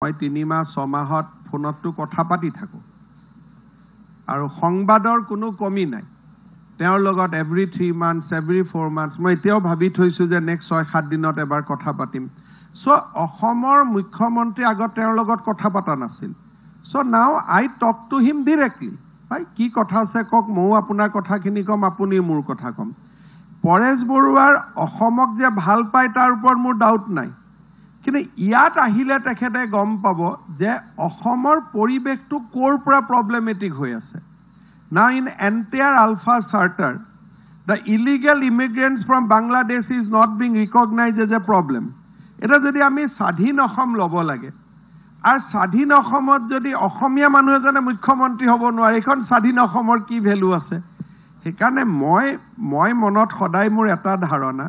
মই 3 মাহ 6 মাহত ফোনতো কথা পাতি থাকো আৰু সংবাদৰ কোনো কমি নাই তেওঁৰ লগত এভৰি 3 মান্থস এভৰি 4 মান্থস মই এতিয়াও ভাবি থৈছো যে নেক্সট 6-7 দিনত এবাৰ কথা পাতিম সো অসমৰ মুখ্যমন্ত্ৰী আগত তেওঁৰ লগত কথা পাতা নাছিল so now I talk to him directly ভাই কি কথা আছে কক মই আপোনাৰ কথাখিনি কম আপুনি মোৰ কথা কম পৰেশ বৰুৱাৰ অসমক যে ভাল পায় তাৰ ওপৰত মোৰ ডাউট নাই কিন্তু ইয়াত আহিলে তেখেতে গম পাব যে অসমৰ পৰিবেশটো কোৰ পৰা প্ৰবলেমেটিক হৈ আছে now in entire Alpha Charter the illegal immigrants from Bangladesh is not being recognized as a problem এটা যদি আমি স্বাধীন অসম লব লাগে আর স্বাধীন অসমত যদি অসমীয়া মানুহ এজনে মুখ্যমন্ত্ৰী হ'ব নোৱাৰে এখন স্বাধীন অসমৰ কি ভ্যালু আছে সেইকাৰণে মই মনত সদায় মোৰ এটা ধাৰণা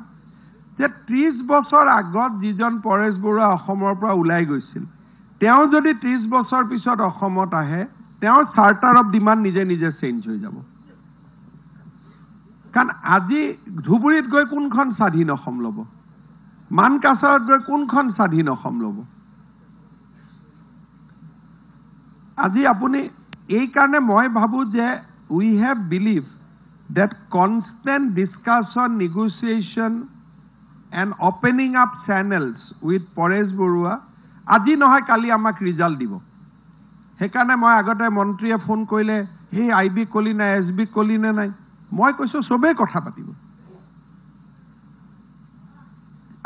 যে 30 বছৰ আগত যিজন পৰেশ বৰুৱা অসমৰ পৰা ওলাই গৈছিল তেওঁ যদি 30 বছৰ পিছত অসমত আহে তেওঁ চাৰ্টাৰ অফ ডিমান্ড নিজে নিজে চেঞ্জ হৈ যাব কাৰণ আজি ধুবুৰীত গৈ কোনখন স্বাধীন অসম ল'ব মানকাছাৰত গৈ কোনখন স্বাধীন অসম ল'ব আজি আপুনি এই কাৰণে মই ভাবো যে we have believed that constant discussion negotiation and opening up channels with Paresh Borua আজি নহয় কালি আমাক ৰিজাল্ট দিব সেইকাৰণে মই আগতে মন্ত্ৰীয়ে ফোন কৰিলে হে আইবি কলি না এসবি কলি না নাই মই কৈছো সবে কথা পাতিব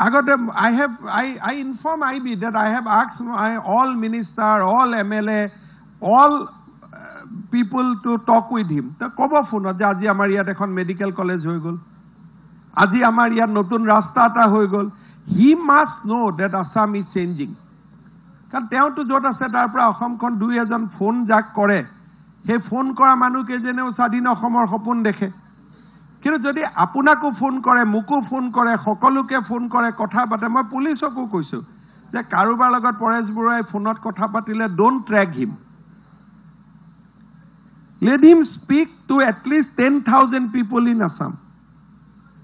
আগতে I inform IB that I have asked all minister all MLA all people to talk with him তো কব ফোনত যে আজি আমাৰ ইয়াত এখন মেডিকেল কলেজ হৈ গল আজি আমাৰ ইয়াত নতুন ৰাস্তা এটা হৈ গল he must know that Assam is changing কাৰণ তেওঁটো যত আছে তাৰ পৰা অসমখন দুই এজন ফোন যাক কৰে সেই ফোন কৰা মানুহকে যেনেও স্বাধীন অসমৰ সপোন দেখে কিন্তু যদি আপোনাকো ফোন কৰে মুকো ফোন কৰে সকলোকে ফোন কৰে কথা পাতে মই পুলিচকো কৈছো যে কাৰোবাৰ লগত পৰেশ বৰুৱাই ফোনত কথা পাতিলে don't track him let him speak to at least 10,000 people in Assam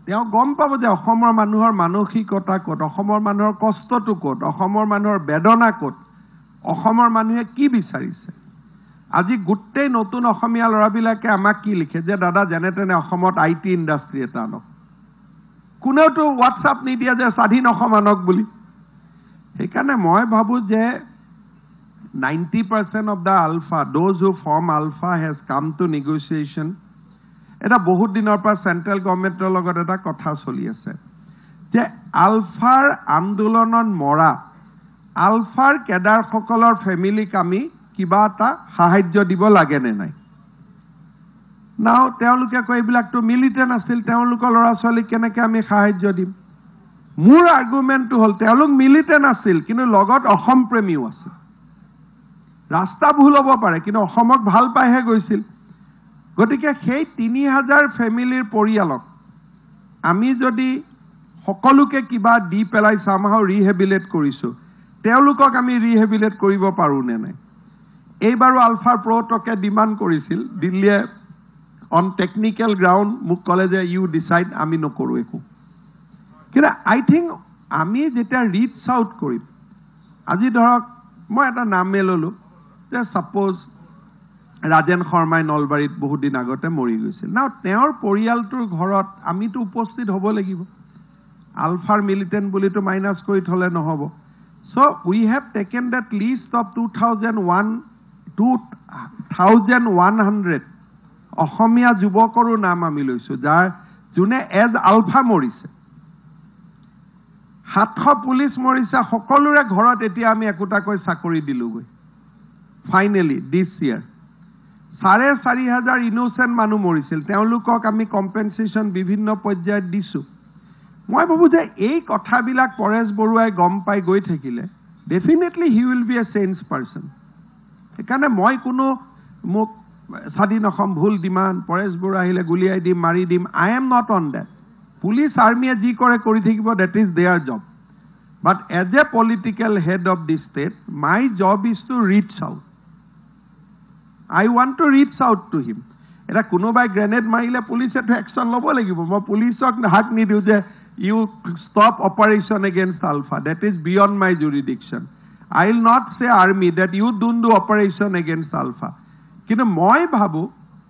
তেওঁ গম পাব যে অসমৰ মানুহৰ মানসিকতা কত অসমৰ মানুহৰ কষ্টটো কত অসমৰ মানুহৰ বেদনা কত অসমৰ মানুহে কি বিচাৰিছে আজি গুটেই নতুন অসমীয়া লৰাবিলাকে আমাক কি লিখে যে দাদা জানে তেনে অসমত আইটি ইন্ডাষ্ট্ৰি এটা আনক কোনেওতো হোৱাটছআপ নিদিয়া যে স্বাধীন অসম আনক বুলি সেইকাৰণে মই ভাবো যে 90% of the Alpha, those who form Alpha has come to negotiation. এটা বহুত দিনৰ পৰা সেন্ট্ৰেল গভৰ্ণমেন্টৰ লগত এটা কথা চলি আছে যে আলফাৰ আন্দোলনত মৰা আলফাৰ কেডাৰ সকলৰ ফ্যামিলিক আমি কিবা এটা সাহায্য দিব লাগে নে নাই নাও তেওঁলোকে কয় এইবিলাকটো মিলিটেন্ট আছিল তেওঁলোকৰ ল'ৰা ছোৱালীক কেনেকৈ আমি সাহায্য দিম মোৰ আৰ্গুমেন্টটো হল তেওঁলোক মিলিটেন্ট আছিল কিন্তু লগত অসম প্ৰেমীও আছিল ৰাস্তা ভুল হ'ব পাৰে কিন্তু অসমক ভাল পাইহে গৈছিল গতিকে সেই 3000 ফ্যামিলিৰ পৰিয়ালক আমি যদি সকলোকে কিবা দি পেলাই সামহাও ৰিহেবিলেট কৰিছো তেওঁলোকক আমি ৰিহেবিলেট কৰিব পাৰো নে নাই এইবাৰো আলফাৰ প্ৰটকে ডিমান্ড কৰিছিল দিল্লীয়ে অন টেকনিক্যাল গ্ৰাউন্ড মুক কলেজে ইউ ডিসাইড আমি নকৰো একো কিন্তু আই থিংক আমি যেটা ৰিচ আউট কৰিম আজি ধৰক মই এটা নাম ললো যে সাপোজ ৰাজেন শৰ্মাই নলবাৰীত বহুত দিন আগতে মৰি গৈছিল নাও তেওঁৰ পৰিয়ালটোৰ ঘৰত আমিতো উপস্থিত হ'ব লাগিব আলফাৰ মিলিটেন্ট বুলিতো মাইনাস কৰি থলে নহব so we have taken that list of 2100 অসমীয়া যুৱকৰো নাম আমি লৈছো যাৰ যোনে এজ আলফা মৰিছে 700 পুলিচ মৰিছে সকলোৰে ঘৰত এতিয়া আমি একোটাকৈ চাকৰি দিলুগৈ ফাইনালি দিস ইয়াৰ 4,500 ইনোসেন্ট মানুহ মৰিছিল তেওঁলোকক আমি কম্পেনসেশন বিভিন্ন পৰ্যায়ত দিছো মই ভাবো যে এই কথাবিলাক পৰেশ বৰুৱাই গম পাই গৈ থাকিলে definitely he will B A change person সেইকাৰণে মই কোনো মোক স্বাধীন অসম ভুল ডিমান্ড পৰেশ বৰুৱা আহিলে গুলিয়াই দিম মাৰি দিম I am not on that police আৰ্মিয়ে যি কৰে কৰি থাকিব that is their job but as a political head of the state my job is to reach out I want to reach out to him. Eta kunobai grenade marile police to action lobo lagibo. Mo police ok hak nidiu je you stop operation against Alpha. That is beyond my jurisdiction. I will not say army that you don't do operation against Alpha. কিন্তু মই ভাবো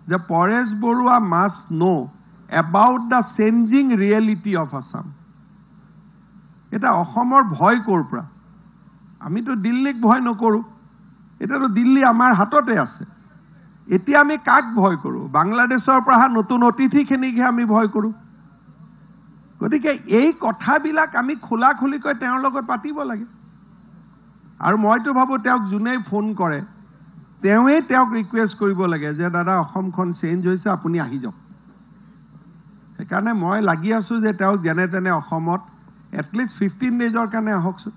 যে Paresh Barua must know about the changing reality of Assam. এটা অসমৰ ভয় কৰ পৰা আমিতো দিল্লীক ভয় নকৰো এটাতো দিল্লী আমাৰ হাততে আছে এতিয়া আমি কাক ভয় কৰো বাংলাদেশৰ পৰা নতুন অতিথিখিনিকহে আমি ভয় কৰো গতিকে এই কথাবিলাক আমি খোলাখুলিকৈ তেওঁৰ লগত পাতিব লাগে আৰু মইতো ভাবো তেওঁক জুনেই ফোন কৰে তেওঁক ৰিকুৱেষ্ট কৰিব লাগে যে দাদা অসমখন চেঞ্জ হৈছে আপুনি আহি যাওক সেইকাৰণে মই লাগি আছো যে তেওঁক যেনে তেনে অসমত এটলিষ্ট 15 ডেজৰ কাৰণে আহকচোন